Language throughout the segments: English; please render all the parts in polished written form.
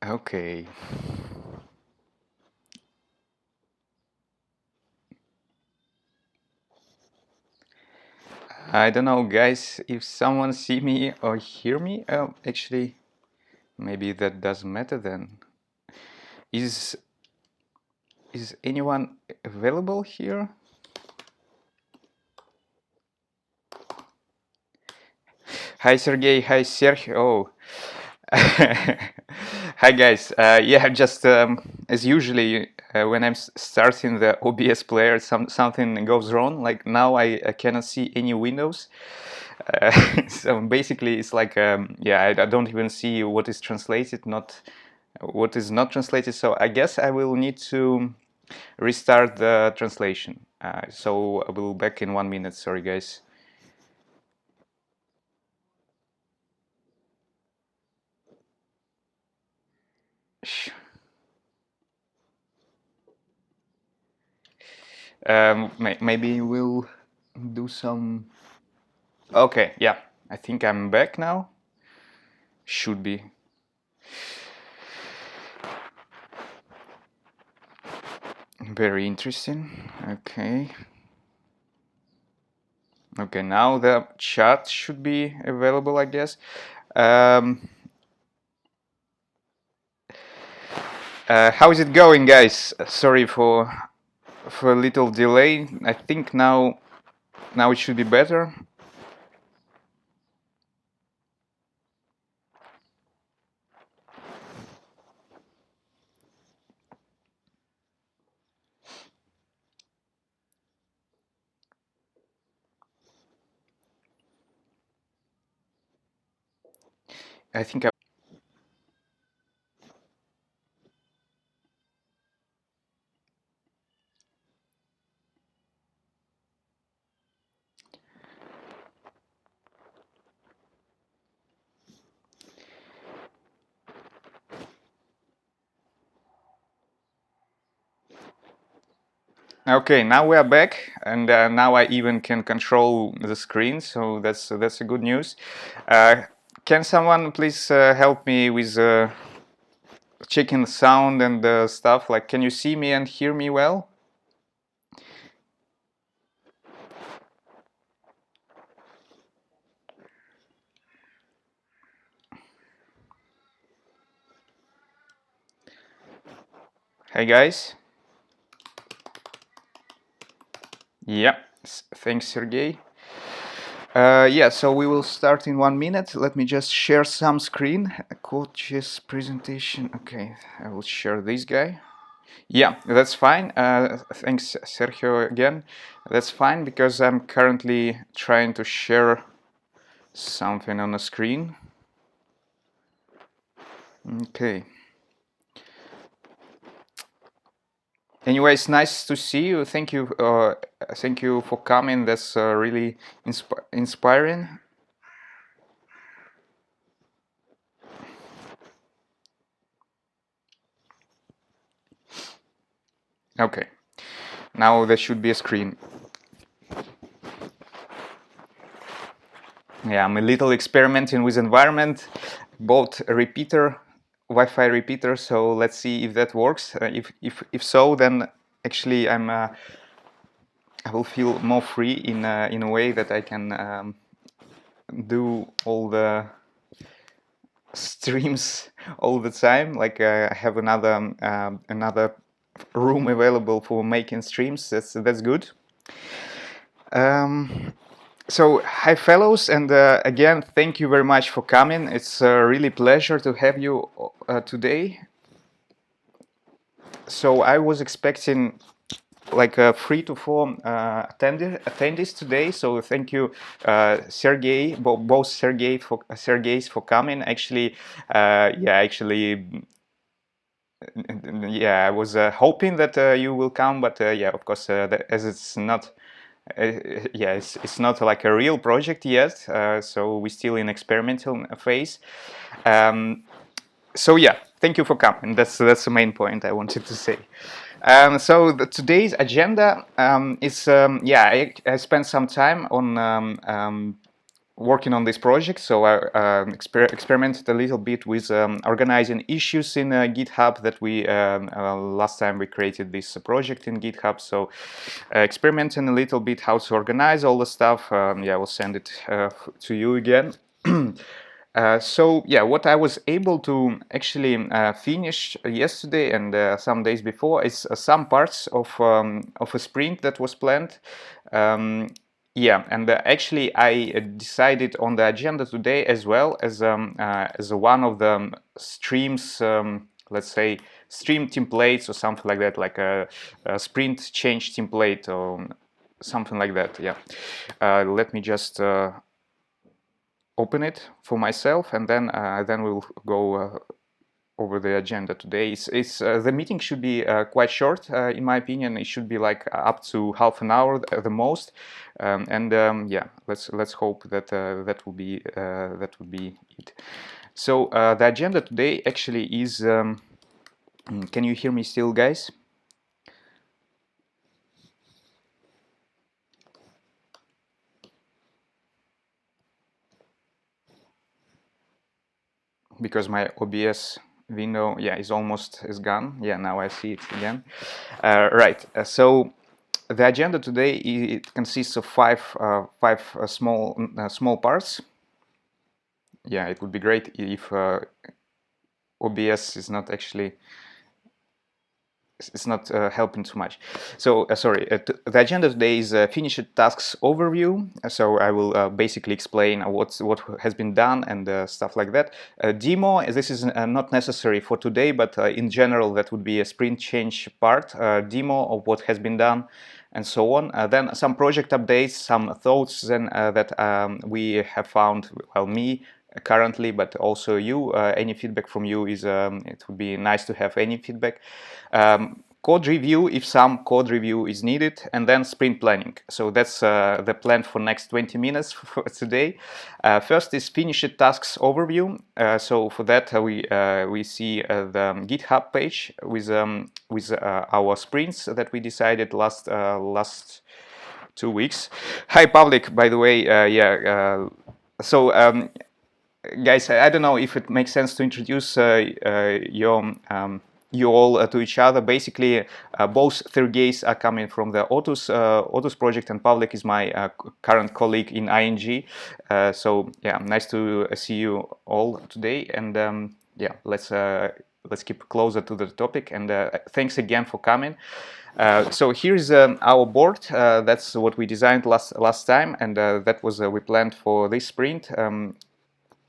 Okay. I don't know, guys, if someone see me or hear me. Actually, maybe that doesn't matter then. Is is anyone available here? Hi, Sergey. Hi, Sergio. Oh. Hi, guys. Yeah, just as usually when I'm starting the OBS player, something goes wrong. Like now, I cannot see any windows. So basically, it's like yeah, I don't even see what is translated, not what is not translated. So I guess I will need to restart the translation. So I will be back in 1 minute. Sorry, guys. Maybe we'll do some. Okay, yeah, I think I'm back now. Should be. Very interesting. Okay. Okay, now the chat should be available, I guess. How is it going, guys? Sorry for a little delay. I think now it should be better. I think Okay, now we are back, and now I even can control the screen, so that's a good news. Can someone please help me with checking the sound and stuff? Like, can you see me and hear me well? Hey guys. Yeah, thanks, Sergey. Yeah, so we will start in 1 minute. Let me just share some screen. Coaches presentation. Okay, I will share this guy. Yeah, that's fine. Thanks, Sergio, again. That's fine because I'm currently trying to share something on the screen. Okay. Anyways, nice to see you. Thank you for coming. That's really inspiring. Okay, now there should be a screen. Yeah, I'm a little experimenting with environment, bought a repeater, Wi-Fi repeater. So let's see if that works. If so, then actually I will feel more free in a way that I can do all the streams all the time. Like I have another room available for making streams. That's good. So hi fellows, and again thank you very much for coming. It's a really pleasure to have you today. So I was expecting like 3 to 4 attendees today. So thank you, Sergey, both Sergeys for coming. Actually, yeah, I was hoping that you will come, but yeah, of course, as it's not. Yeah, it's not like a real project yet, so we're still in experimental phase. So yeah, thank you for coming. That's the main point I wanted to say. So today's agenda is yeah, I spent some time on working on this project. So I experimented a little bit with organizing issues in GitHub that we last time we created this project in GitHub. So experimenting a little bit how to organize all the stuff. Yeah, I will send it to you again. So yeah, what I was able to actually finish yesterday and some days before is some parts of a sprint that was planned. Yeah, and actually I decided on the agenda today as well as one of the streams, let's say stream templates or something like that, like a sprint change template or something like that. Yeah, let me just open it for myself, and then we'll go over the agenda today. The meeting should be quite short, in my opinion. It should be like up to half an hour at the most, yeah, let's hope that that will be it. So the agenda today actually is. Can you hear me still, guys? Because my OBS window, yeah, is gone. Yeah, now I see it again. Right. So the agenda today, it consists of five small parts. Yeah, it would be great if OBS is not actually. It's not helping too much. So sorry, the agenda today is finished tasks overview. So I will basically explain what has been done and stuff like that. Demo, this is not necessary for today, but in general that would be a sprint change part, demo of what has been done and so on. Then some project updates, some thoughts then that we have found, well, me currently, but also you. Any feedback from you is it would be nice to have any feedback. Code review, if some code review is needed, and then sprint planning. So that's the plan for next 20 minutes for today. First is finished tasks overview. So for that we see the GitHub page with our sprints that we decided last 2 weeks. Hi, public, by the way. Yeah. So guys, I don't know if it makes sense to introduce you all to each other. Basically, both Sergeys are coming from the Otus project, and Pavlik is my current colleague in ING. So yeah, nice to see you all today, and yeah, let's keep closer to the topic. And thanks again for coming. So here's our board. That's what we designed last time, and that was we planned for this sprint.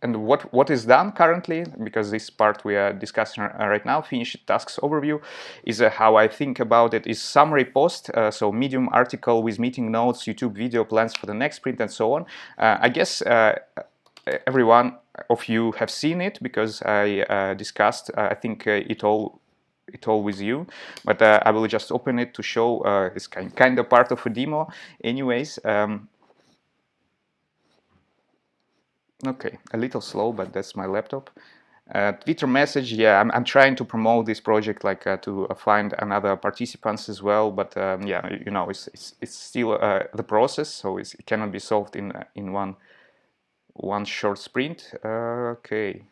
And what is done currently, because this part we are discussing right now, finished tasks overview, is how I think about it, is summary post, so Medium article with meeting notes, YouTube video, plans for the next sprint, and so on. I guess every one of you have seen it, because I discussed, I think it all with you, but I will just open it to show it's kind of part of a demo anyways. Okay, a little slow, but that's my laptop. Twitter message, yeah, I'm trying to promote this project, like to find another participants as well, but yeah, you know, it's still the process, so it cannot be solved in one short sprint. Okay.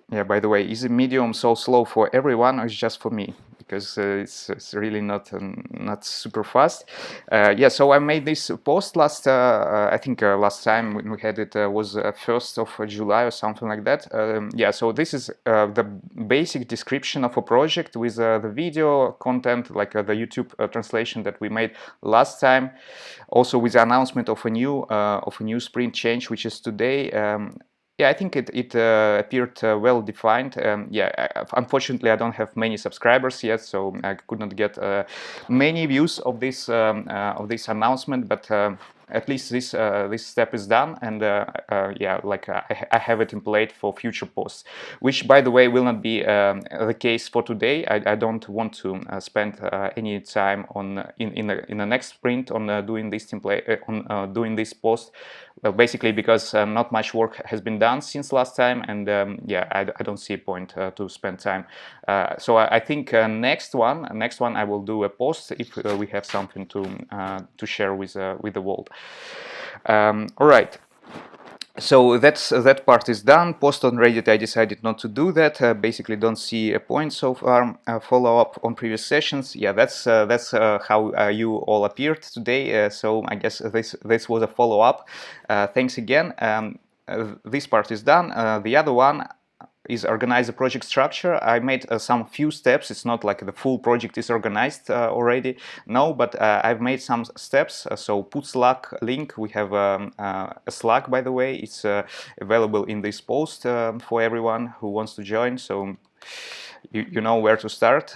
Yeah, by the way, is Medium so slow for everyone, or is just for me? Because it's really not super fast. Yeah, so I made this post last, I think last time when we had it was 1st of July or something like that. Yeah, so this is the basic description of a project with the video content, like the YouTube translation that we made last time. Also with the announcement of a new sprint change, which is today. Yeah, I think it appeared well defined. Yeah, unfortunately, I don't have many subscribers yet, so I could not get many views of this announcement. But at least this step is done, and yeah, like I have it in plate for future posts, which by the way will not be the case for today. I don't want to spend any time on in the next sprint on doing this template on doing this post, basically because not much work has been done since last time, and yeah, I don't see a point to spend time. So I think next one I will do a post if we have something to share with the world. All right. So that part is done. Post on Reddit, I decided not to do that. Basically, don't see a point so far. Follow up on previous sessions. Yeah, that's how you all appeared today. So I guess this was a follow up. Thanks again. This part is done. The other one is organize the project structure. I made some few steps. It's not like the full project is organized already. No, but I've made some steps. So put Slack link. We have a Slack, by the way. It's available in this post for everyone who wants to join. So you know where to start.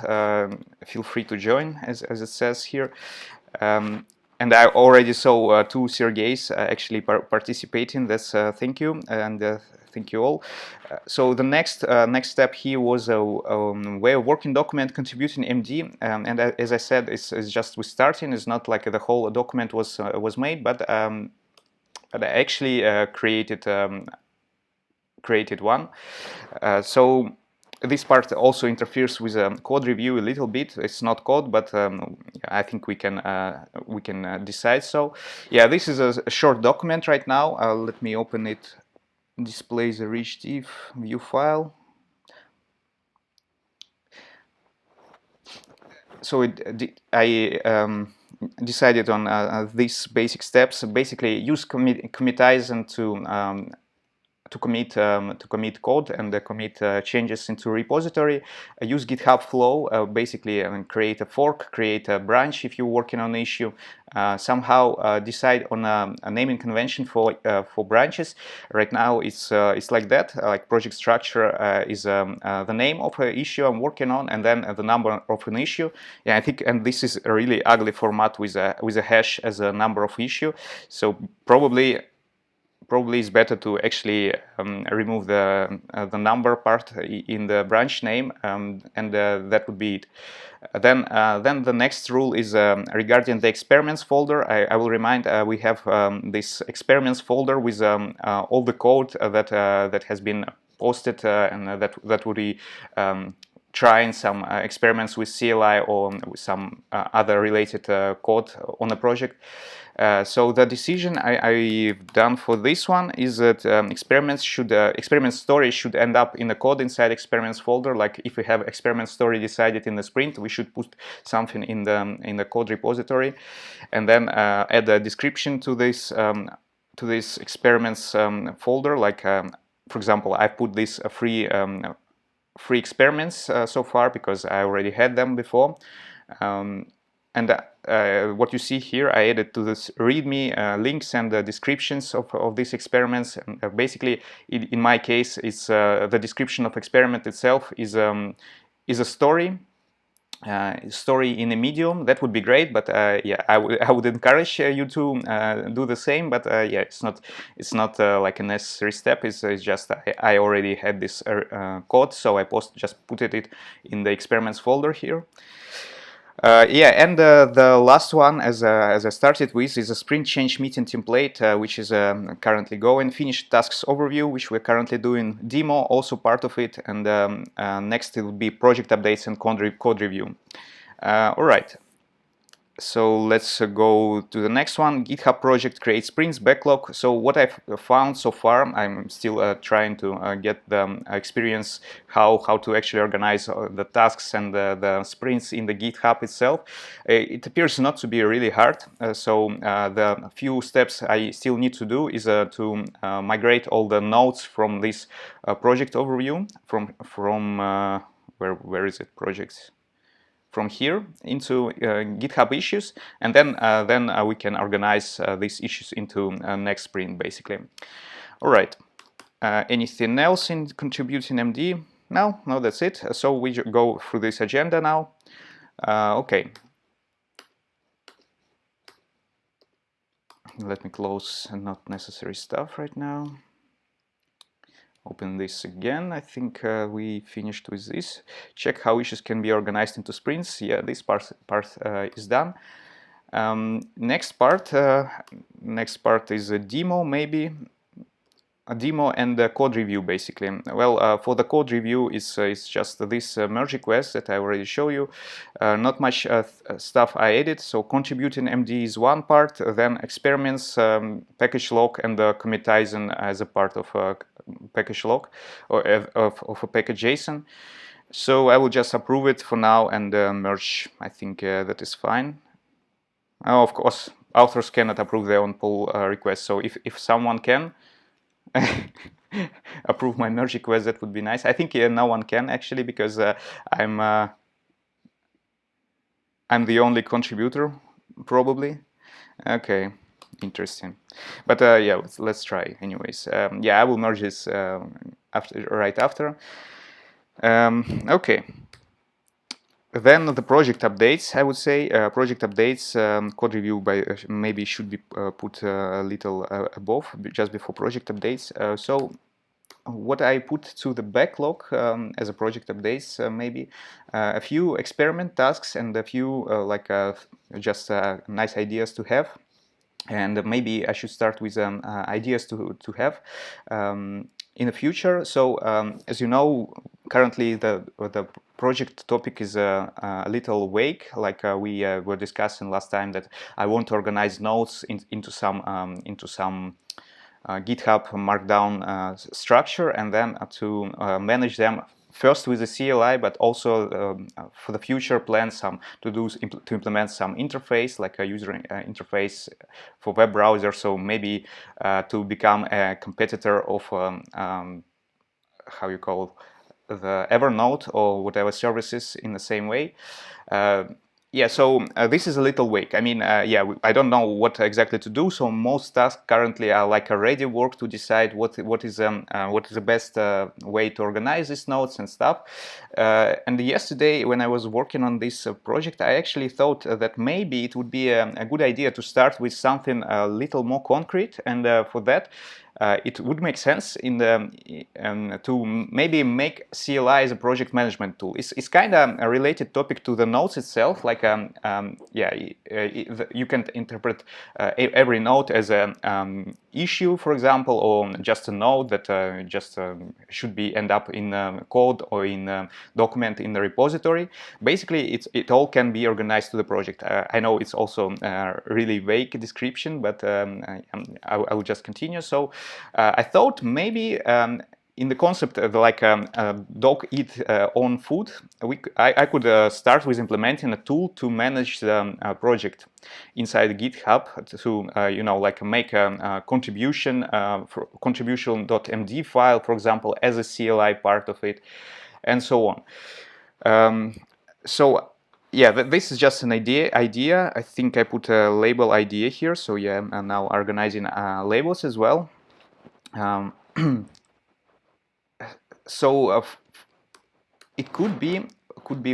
Feel free to join, as it says here. And I already saw two Sergeys actually participating. That's thank you, and thank you all. So the next step here was a way of working document contributing MD, and as I said, it's just we starting. It's not like the whole document was made, but I actually created one. So this part also interferes with code review a little bit. It's not code, but I think we can decide. So yeah, this is a short document right now. Let me open it. Displays a rich div view file. So I decided on these basic steps. Basically, use commitize to commit code and commit changes into repository. Use GitHub flow, basically create a fork, create a branch if you're working on an issue. Somehow decide on a naming convention for branches. Right now it's like that, like project structure is the name of an issue I'm working on, and then the number of an issue. Yeah, I think, and this is a really ugly format with a hash as a number of issue. So probably it's better to actually remove the number part in the branch name, and that would be it. Then the next rule is regarding the experiments folder. I will remind we have this experiments folder with all the code that has been posted, and that would be trying some experiments with CLI or with some other related code on the project. So the decision I've done for this one is that experiment story should end up in the code inside experiments folder. Like if we have experiment story decided in the sprint, we should put something in the code repository, and then add a description to this experiments folder. Like for example, I put this free experiments so far because I already had them before. And what you see here, I added to this README links and descriptions of these experiments. And, basically, in my case, it's the description of experiment itself is a story. Story in a medium. That would be great, but yeah, I would encourage you to do the same. But yeah, it's not like a necessary step. It's just I already had this code, so I just put it in the experiments folder here. Yeah, and the last one, as I started with, is a sprint change meeting template, which is currently going. Finished tasks overview, which we're currently doing. Demo, also part of it. And next it will be project updates and code review. All right. So let's go to the next one. GitHub project create sprints backlog. So what I've found so far, I'm still trying to get the experience how to actually organize the tasks and the sprints in the GitHub itself. It appears not to be really hard. So the few steps I still need to do is to migrate all the nodes from this project overview from where is it, projects, from here into GitHub issues, and then we can organize these issues into next sprint, basically. All right. Anything else in contributing MD? No, that's it. So we go through this agenda now. Okay. let me close not necessary stuff right now. Open this again. I think we finished with this. Check how issues can be organized into sprints. Yeah, this part is done. Next part is a demo, maybe a demo and a code review, basically. Well, for the code review, it's just this merge request that I already show you. Not much stuff I added. So contributing MD is one part, then experiments, package log, and the commitizing as a part of a package log or of a package JSON. So I will just approve it for now and merge. I think that is fine. Oh, of course, authors cannot approve their own pull requests. So if someone can approve my merge request, that would be nice. I think no one can actually, because I'm the only contributor, probably. Okay, interesting. But yeah, let's try anyways. Yeah, I will merge this right after. Okay. Then the project updates, I would say. Project updates, code review maybe should be put a little above, just before project updates. So what I put to the backlog as a project updates, maybe a few experiment tasks and a few just nice ideas to have. And maybe I should start with ideas to have in the future. So as you know, currently the project topic is a little vague. Like we were discussing last time, that I want to organize nodes into some GitHub Markdown structure, and then to manage them first with the CLI, but also for the future plan to implement some interface, like a user interface for web browser. So maybe to become a competitor of how you call the Evernote or whatever services in the same way. Yeah, so this is a little vague. I mean, yeah, I don't know what exactly to do. So most tasks currently are like a ready work to decide what is the best way to organize these nodes and stuff. And yesterday, when I was working on this project, I actually thought that maybe it would be a good idea to start with something a little more concrete. And for that, it would make sense to maybe make CLI as a project management tool. It's kind of a related topic to the nodes itself. Like, yeah, you can interpret every node as an issue, for example, or just a node that just should be end up in code or in document in the repository. Basically, it all can be organized to the project. I know it's also a really vague description, but I will just continue. So I thought maybe in the concept of like dog eat own food, I could start with implementing a tool to manage the project inside GitHub to you know, like make a contribution for contribution.md file, for example, as a CLI part of it, and so on. So yeah, this is just an idea. I think I put a label idea here. So yeah, I'm now organizing labels as well. So it could be,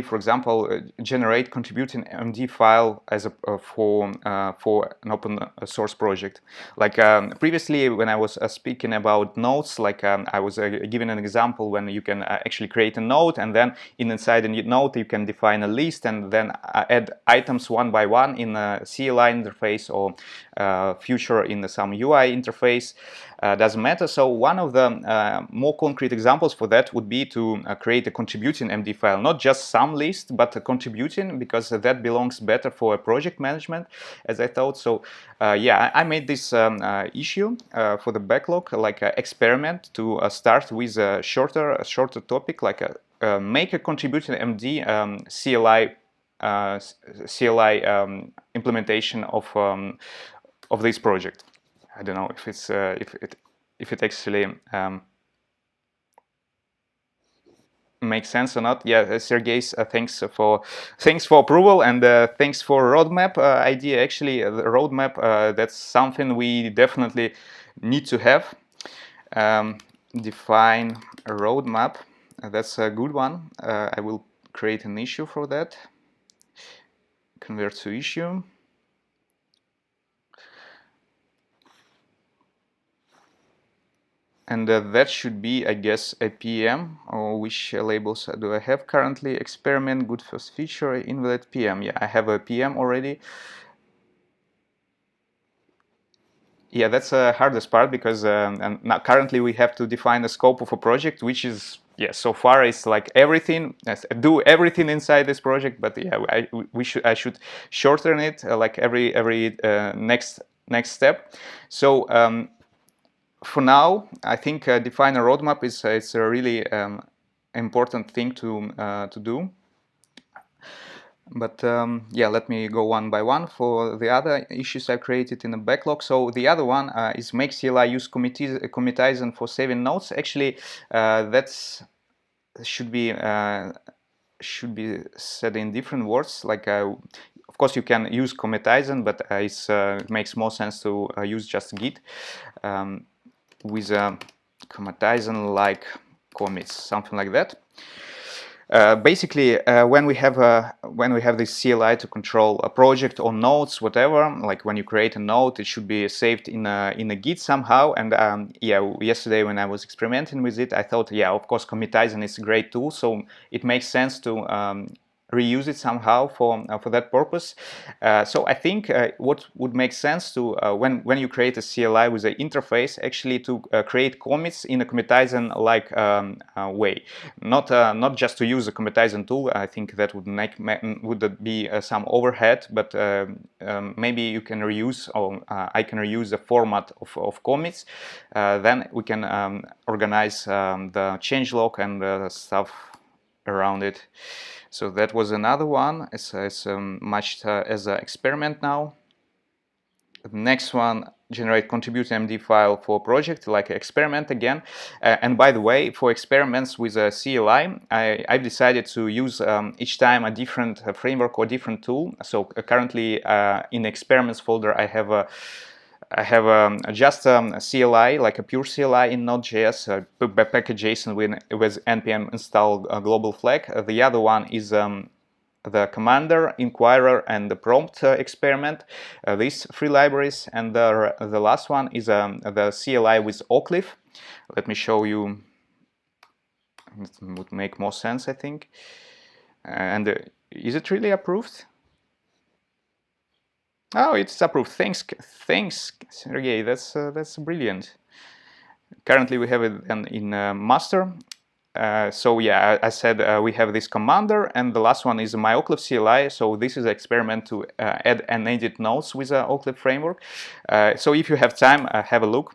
for example, generate contributing MD file as a for an open source project. Like previously, when I was speaking about nodes, like I was giving an example when you can actually create a node, and then inside a node you can define a list and then add items one by one in a CLI interface or future in some UI interface. Doesn't matter. So one of the more concrete examples for that would be to create a contributing MD file, not just some list, but contributing, because that belongs better for project management, as I thought. So yeah, I made this issue for the backlog, like an experiment to start with a shorter topic, like make a contributing MD CLI implementation of this project. I don't know if it's if it actually makes sense or not. Yeah, Sergey, thanks for approval, and thanks for roadmap idea. Actually, the roadmap, that's something we definitely need to have. Define a roadmap. That's a good one. I will create an issue for that. Convert to issue. And that should be, I guess, a PM. Or which labels do I have currently? Experiment, good first feature, invalid PM. Yeah, I have a PM already. Yeah, that's the hardest part, because and now currently we have to define the scope of a project, which is, yeah, so far it's like everything, do everything inside this project. But yeah, I should shorten it like every next step. So for now, I think define a roadmap is it's a really important thing to do. But yeah, let me go one by one for the other issues I created in the backlog. So the other one is make CLI use commitization for saving nodes. Actually, that's should be said in different words. Like, of course, you can use commitization, but it makes more sense to use just Git with commitization like commits, something like that. Basically, when we have this CLI to control a project or nodes, whatever, like when you create a node, it should be saved in a Git somehow. And yeah, yesterday when I was experimenting with it, I thought, yeah, of course, commitization is a great tool, so it makes sense to reuse it somehow for that purpose. So I think what would make sense to when you create a CLI with an interface, actually to create commits in a commitization like way, not just to use a commitization tool. I think that would be some overhead, but maybe you can reuse, or I can reuse the format of commits. Then we can organize the changelog and stuff around it. So that was another one. It's matched as an experiment now. The next one, generate contribute MD file for project, like experiment again. And by the way, for experiments with a CLI, I've decided to use each time a different framework or different tool. So currently in the experiments folder, I have just a CLI, like a pure CLI in Node.js, package.json with npm install global flag. The other one is the commander, inquirer, and the prompt experiment, these three libraries. And the last one is the CLI with oclif. Let me show you. It would make more sense, I think. And is it really approved? Oh, it's approved. Thanks, Sergey. That's brilliant. Currently, we have it in master. So yeah, I said we have this commander, and the last one is my oclif CLI. So this is an experiment to add and edit nodes with the oclif framework. So if you have time, have a look.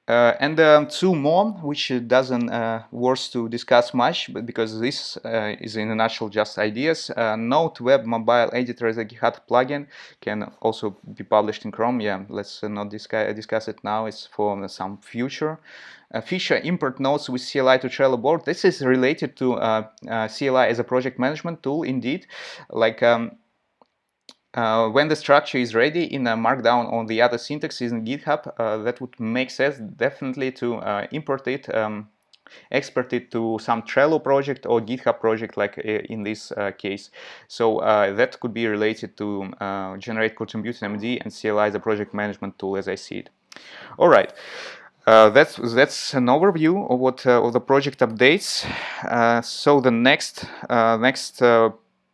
And two more, which doesn't worth to discuss much, but because this is in a nutshell just ideas. Node web mobile editor as a GitHub plugin can also be published in Chrome. Yeah, let's not discuss it now. It's for some future. Feature import nodes with CLI to Trello board. This is related to CLI as a project management tool, indeed. Like when the structure is ready in a markdown on the other syntaxes in GitHub, that would make sense definitely to import it, export it to some Trello project or GitHub project, like in this case. So that could be related to generate contribution MD and CLI as a project management tool, as I see it. All right. That's an overview of what of the project updates. So the next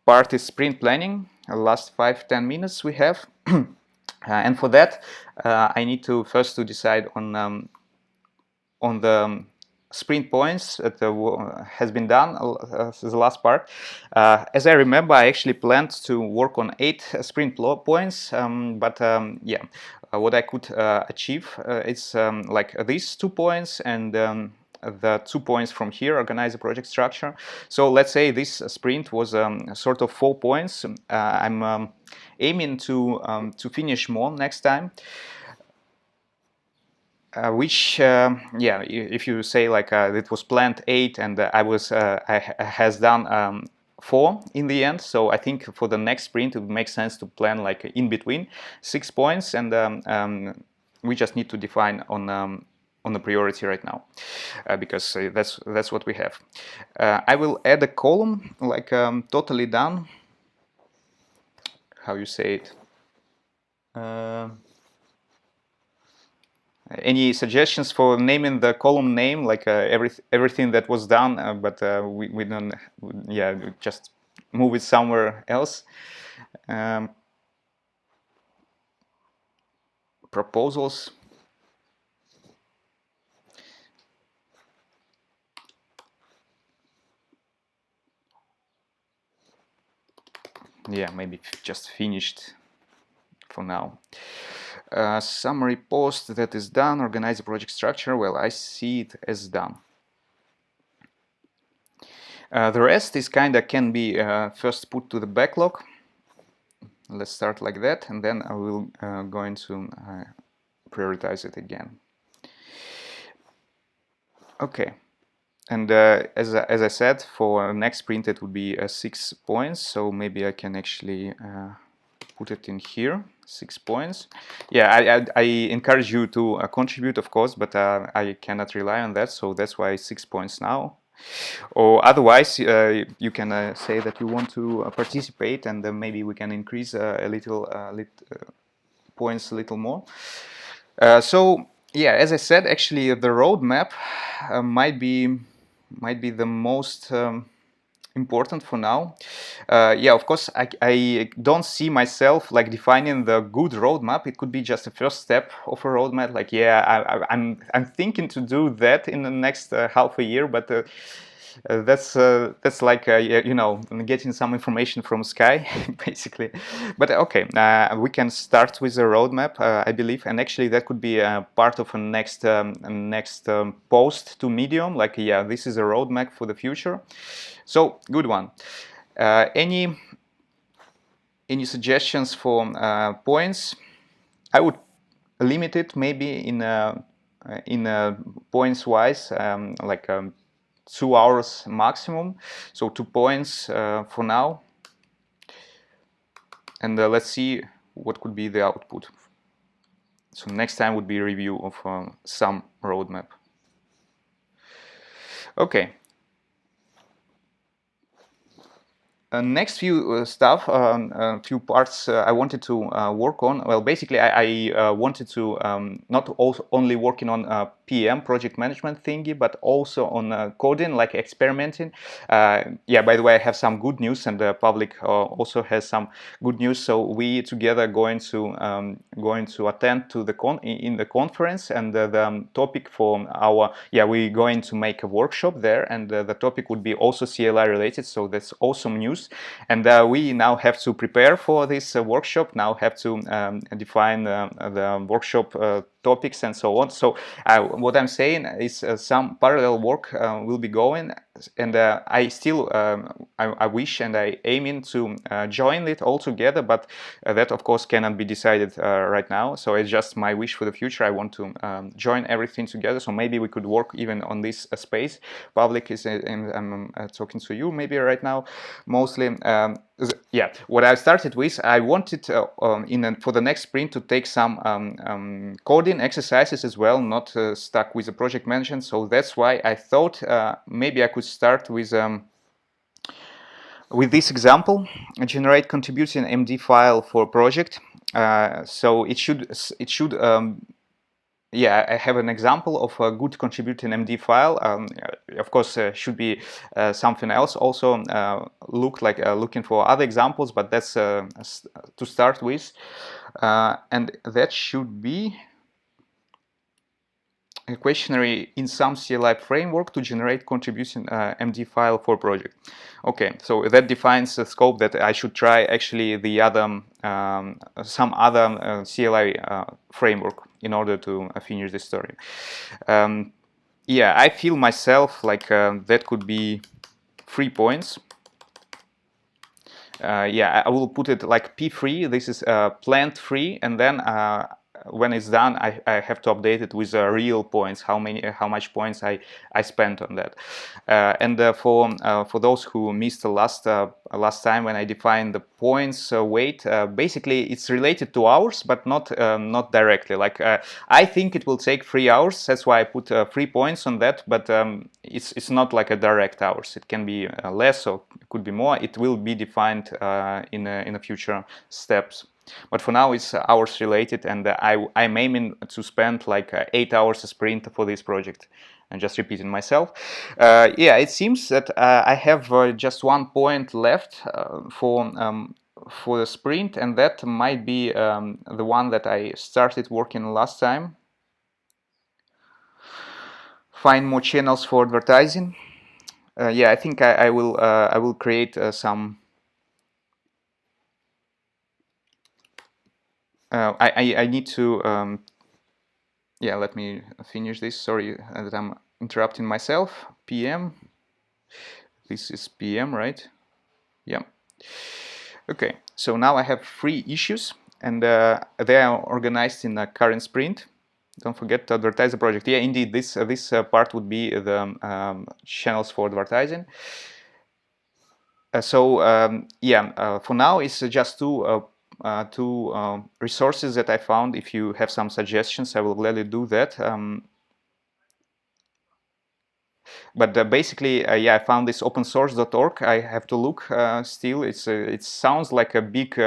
part is sprint planning. Last 5-10 minutes we have, and for that I need to first decide on the sprint points that has been done the last part. As I remember, I actually planned to work on 8 sprint points, but yeah, what I could achieve is like these 2 points and the 2 points from here, organize the project structure. So let's say this sprint was sort of 4 points. I'm aiming to finish more next time. Which yeah, if you say like it was planned 8 and I has done 4 in the end, so I think for the next sprint it would make sense to plan like in between 6 points, and we just need to define on the priority right now, because that's what we have. I will add a column like totally done. How you say it? Any suggestions for naming the column name, like everything that was done, but we don't, yeah, just move it somewhere else. Proposals. Yeah, maybe just finished for now. Summary post that is done, organize the project structure. Well, I see it as done. The rest is kind of can be first put to the backlog. Let's start like that, and then I will going to prioritize it again. Okay, and as I said, for next sprint it would be 6 points. So maybe I can actually put it in here, 6 points. Yeah, I encourage you to contribute, of course, but I cannot rely on that. So that's why 6 points now. Or otherwise, you can say that you want to participate, and maybe we can increase a little points a little more. So yeah, as I said, actually the roadmap might be the most important for now. Yeah, of course, I don't see myself like defining the good roadmap. It could be just a first step of a roadmap. Like, yeah, I'm thinking to do that in the next half a year, but that's like you know, getting some information from sky basically. But okay, we can start with a roadmap, I believe, and actually that could be part of a next post to Medium. Like, yeah, this is a roadmap for the future. So good one. Any suggestions for points? I would limit it maybe in points wise, like 2 hours maximum. So 2 points for now, and let's see what could be the output. So next time would be a review of some roadmap. Okay. Next few few parts I wanted to work on. Well, basically, I wanted to not only working on PM, project management thingy, but also on coding, like experimenting. Yeah, by the way, I have some good news, and the public also has some good news. So we together going to attend to the in the conference, and the topic for our we're going to make a workshop there, and the topic would be also CLI related. So that's awesome news. And we now have to prepare for this workshop, now have to define the workshop topics and so on. So what I'm saying is some parallel work will be going, and I still I wish and I aiming to join it all together, but that of course cannot be decided right now. So it's just my wish for the future. I want to join everything together. So maybe we could work even on this space. Public is, and I'm talking to you maybe right now, mostly. Yeah, what I started with, I wanted for the next sprint to take some coding exercises as well, not stuck with the project management. So that's why I thought maybe I could start with this example: generate contributing MD file for a project. So it should yeah, I have an example of a good contributing MD file. Of course, should be something else. Also, looking for other examples, but that's to start with, and that should be a questionnaire in some CLI framework to generate contribution MD file for project. Okay, so that defines the scope that I should try actually the other some other CLI framework in order to finish the story. Yeah, I feel myself like that could be 3 points. Yeah, I will put it like P3. This is planned 3, and then when it's done, I have to update it with real points, how much points I spent on that. And for those who missed the last time when I defined the points weight, basically it's related to hours, but not directly. Like I think it will take 3 hours. That's why I put 3 points on that. But it's not like a direct hours. It can be less or it could be more. It will be defined in a future steps. But for now it's hours related, and I'm aiming to spend like 8 hours a sprint for this project. And just repeating myself. Yeah, it seems that I have just 1 point left for the sprint, and that might be the one that I started working last time. Find more channels for advertising. Yeah, I think I will create some. I need to. Yeah, let me finish this. Sorry that I'm interrupting myself. PM. This is PM, right? Yeah. Okay. So now I have 3 issues, and they are organized in a current sprint. Don't forget to advertise the project. Yeah, indeed, this part would be the channels for advertising. Yeah, for now it's just two resources that I found. If you have some suggestions, I will gladly do that. But basically, yeah, I found this opensource.org. I have to look still. It sounds like a big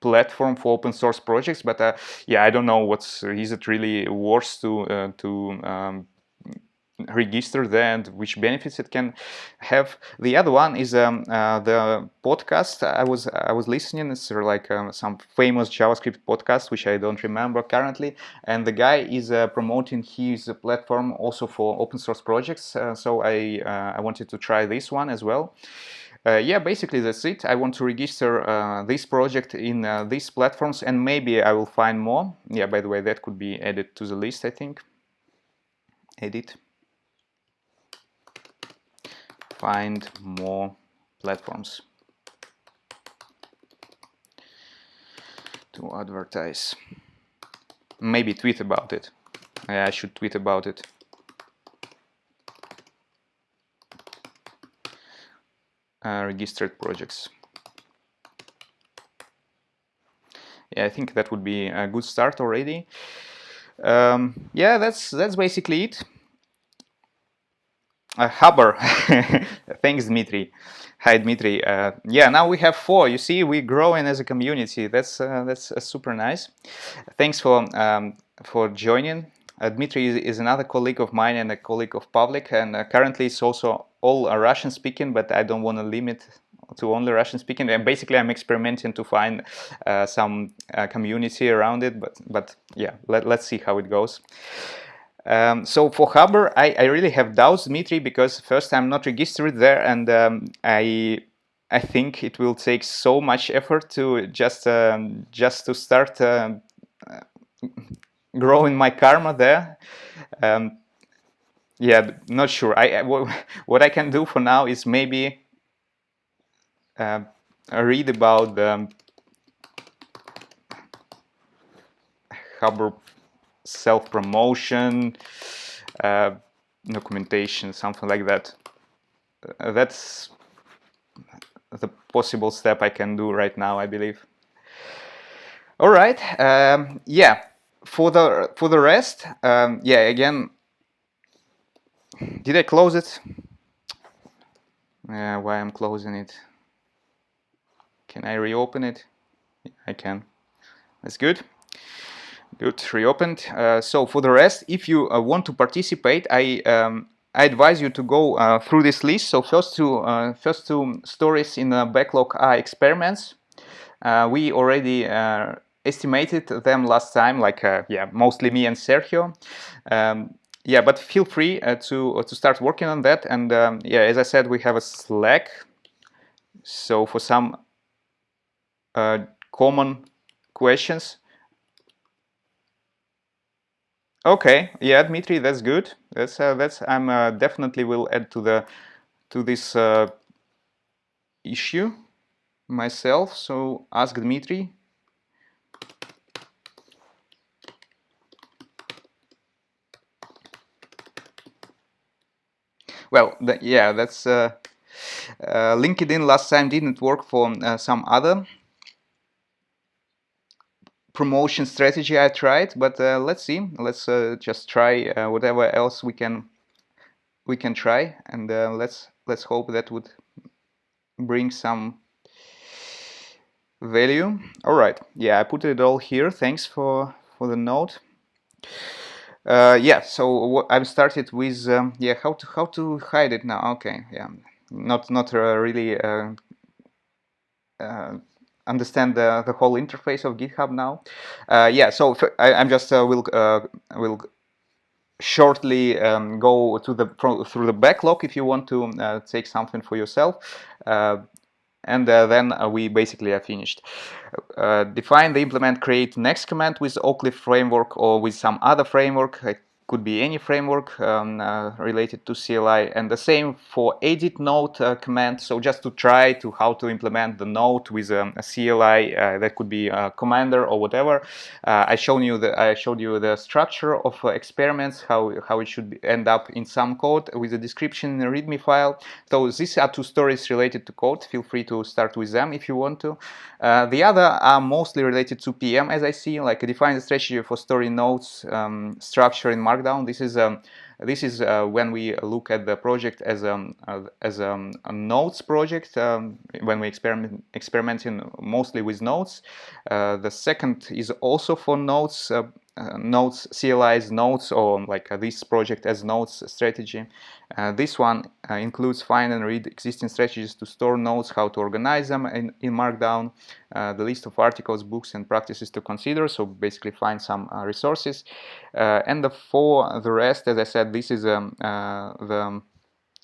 platform for open source projects, but yeah, I don't know is it really worth to register there and which benefits it can have. The other one is the podcast I was listening. It's like some famous JavaScript podcast, which I don't remember currently, and the guy is promoting his platform also for open source projects. So I wanted to try this one as well. Yeah, basically that's it. I want to register this project in these platforms, and maybe I will find more. Yeah, by the way, that could be added to the list, I think. Edit. Find more platforms to advertise. Maybe tweet about it. Yeah, I should tweet about it. Registered projects. Yeah, I think that would be a good start already. Yeah, that's basically it. Haber. Thanks, Dmitry. Hi, Dmitry. Yeah, now we have 4. You see, we're growing as a community. That's super nice. Thanks for joining. Dmitry is another colleague of mine and a colleague of Pavlik, and currently it's also all Russian speaking, but I don't want to limit to only Russian speaking. And basically, I'm experimenting to find some community around it, but yeah, let's see how it goes. So for Haber, I really have doubts, Dmitry, because first I'm not registered there, and I think it will take so much effort to just to start growing my karma there. Yeah, not sure. What I can do for now is maybe read about the Haber self-promotion, documentation, something like that. That's the possible step I can do right now, I believe. All right. Yeah. For the rest, yeah. Again, did I close it? Why I'm closing it? Can I reopen it? I can. That's good. Good, reopened. So for the rest, if you want to participate, I advise you to go through this list. So first two stories in the backlog are experiments. We already estimated them last time, like yeah, mostly me and Sergio. Yeah, but feel free to start working on that. And yeah, as I said, we have a Slack. So for some common questions. Okay, yeah, Dmitry, that's good. That's I'm definitely will add to this issue myself. So ask Dmitry. Well, yeah, that's LinkedIn last time didn't work for some other promotion strategy I tried, but let's see. Let's just try whatever else we can try, and let's hope that would bring some value. All right. Yeah, I put it all here. Thanks for the note. Yeah. So I've started with yeah, how to hide it now. Okay. Yeah. Not really understand the whole interface of GitHub now. Yeah. So I'm just will shortly go to through the backlog if you want to take something for yourself. And then we basically are finished. Define the implement create next command with oclif framework or with some other framework. It could be any framework related to CLI, and the same for edit node command. So just to try to how to implement the node with a CLI that could be a commander or whatever. I showed you the structure of experiments, how it should end up in some code with a description in a README file. So these are two stories related to code. Feel free to start with them if you want to. The other are mostly related to PM, as I see, like define the strategy for story nodes structure in Markdown. This is when we look at the project as a nodes project, when we experimenting mostly with nodes. The second is also for nodes, nodes, CLIs, nodes, or like this project as nodes strategy. This one includes find and read existing strategies to store nodes, how to organize them in Markdown, the list of articles, books, and practices to consider. So basically find some resources. And for the rest, as I said, this is the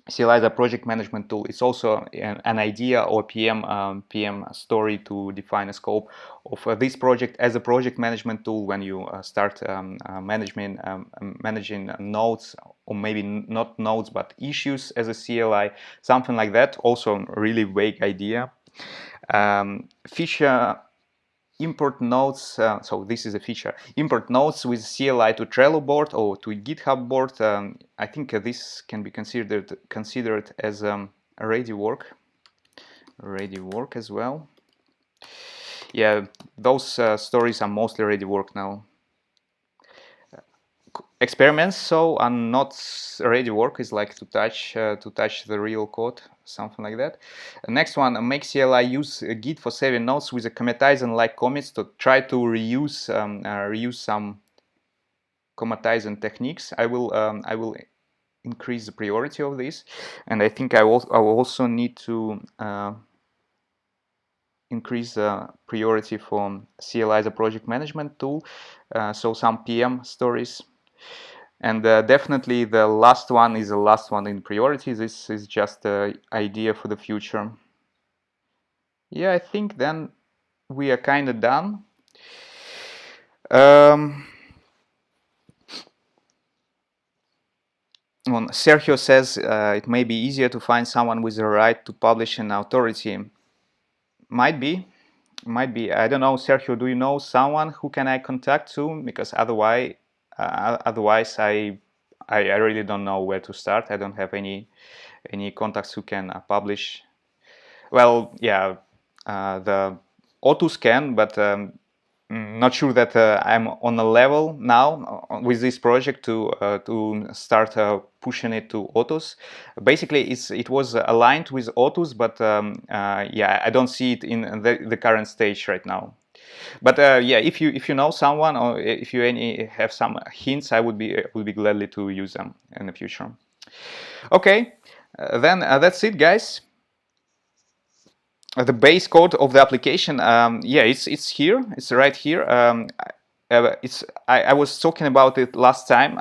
CLI is a project management tool. It's also an idea or PM story to define a scope of this project as a project management tool when you start managing nodes, or maybe not nodes but issues as a CLI, something like that. Also a really vague idea. Feature import nodes, so this is a feature, import nodes with CLI to Trello board or to GitHub board. I think this can be considered as a ready work as well. Yeah, those stories are mostly ready work now. Experiments so are not ready work, is like to touch the real code, something like that. Next one, make CLI use Git for saving nodes with a commatizing like commits to try to reuse some commatizing techniques. I will increase the priority of this, and I think I will also need to increase the priority for CLI as a project management tool. So some PM stories. And definitely the last one is the last one in priority. This is just an idea for the future. Yeah, I think then we are kind of done. Sergio says it may be easier to find someone with the right to publish an authority. Might be. I don't know, Sergio, do you know someone who can I contact to? Because otherwise I really don't know where to start. I don't have any contacts who can publish. Well, yeah, the Otus can, but not sure that I'm on a level now with this project to start pushing it to Otus. Basically, it was aligned with Otus, but yeah, I don't see it in the current stage right now. But yeah, if you know someone, or if you have some hints, I would be gladly to use them in the future. Okay, then that's it, guys. The base code of the application, yeah, it's here. It's right here. I was talking about it last time.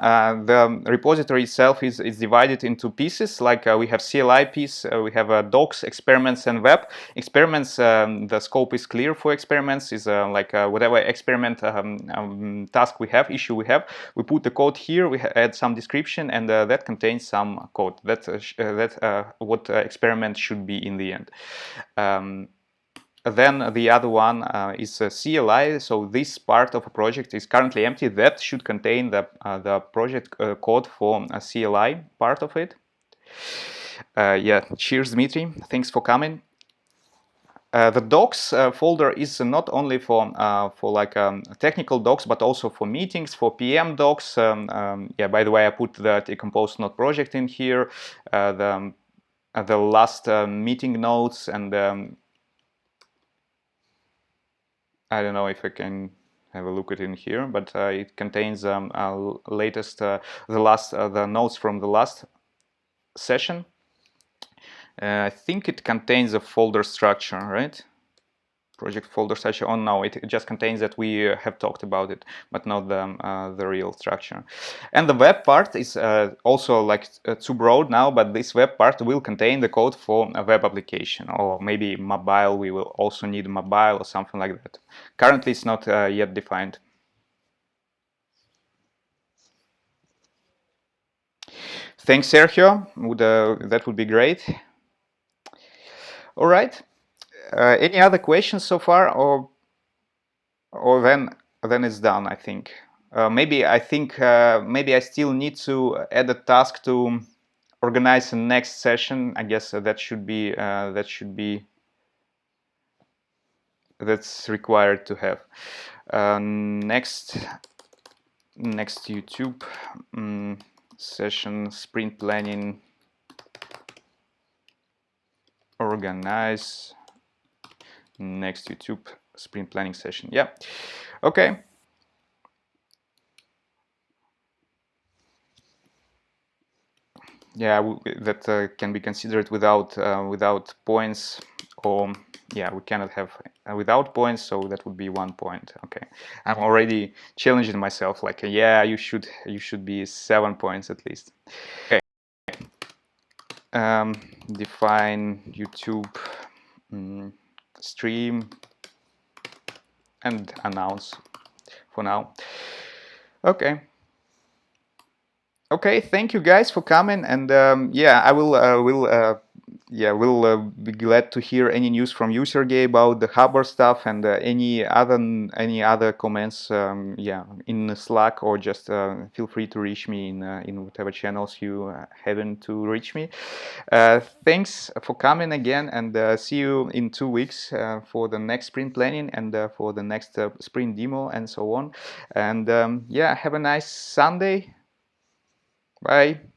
The repository itself is divided into pieces. Like we have CLI piece, we have docs, experiments, and web. Experiments, the scope is clear for experiments. Is like whatever experiment task we have, issue we have, we put the code here. We add some description, and that contains some code. That's what experiment should be in the end. Then the other one is a CLI. So this part of a project is currently empty. That should contain the project code for a CLI part of it. Yeah, cheers, Dmitry. Thanks for coming. The docs folder is not only for like technical docs, but also for meetings, for PM docs. Yeah, by the way, I put the decompose node project in here, the last meeting notes, and I don't know if I can have a look at it in here, but it contains latest the notes from the last session. I think it contains a folder structure, right? Project folder structure. Oh no, it just contains that we have talked about it, but not the real structure. And the web part is also like too broad now, but this web part will contain the code for a web application, or maybe mobile. We will also need mobile or something like that. Currently, it's not yet defined. Thanks, Sergio. That would be great. All right. Any other questions so far, or then it's done, I think. Maybe I still need to add a task to organize the next session. I guess that's required to have. Next YouTube session, sprint planning, organize next YouTube sprint planning session. Yeah. Okay. Yeah, that can be considered without points, or yeah, we cannot have without points, so that would be 1 point. Okay, I'm already challenging myself, like yeah, you should be 7 points at least. Okay, define YouTube stream and announce for now. Okay. Okay, thank you guys for coming, and yeah, I will be glad to hear any news from you, Sergey, about the Harbor stuff, and any other comments, yeah, in Slack, or just feel free to reach me in whatever channels you happen to reach me. Thanks for coming again, and see you in 2 weeks for the next sprint planning, and for the next sprint demo, and so on. And yeah, have a nice Sunday. Bye.